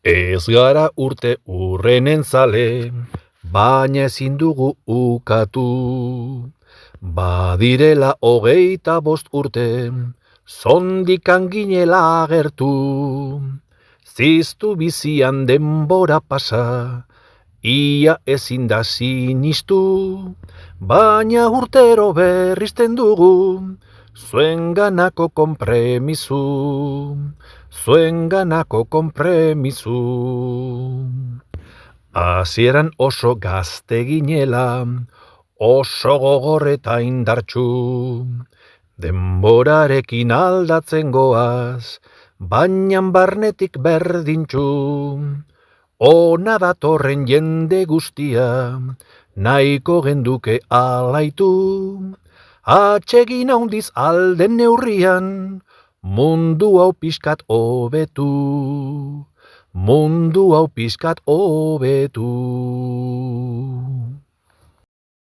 Ez gara urte urrenen zale, baina ezin dugu ukatu. Badirela 25 urte, zondikan ginela agertu. Ziztu bizian denbora pasa, ia ezin da sinistu. Baina urtero berrizten dugu, zuenganako konpremisu. Zuenganako konpremisu. Hasieran oso gazte ginela, oso gogor eta indartsu. Denborarekin aldatzen goaz, baina barnetik berdintxu. Ona datorren jende guztia, nahiko genduke alaitu. Atsegin handiz alden neurrian, mundu hau pixkat hobetu. Mundu hau pixkat hobetu.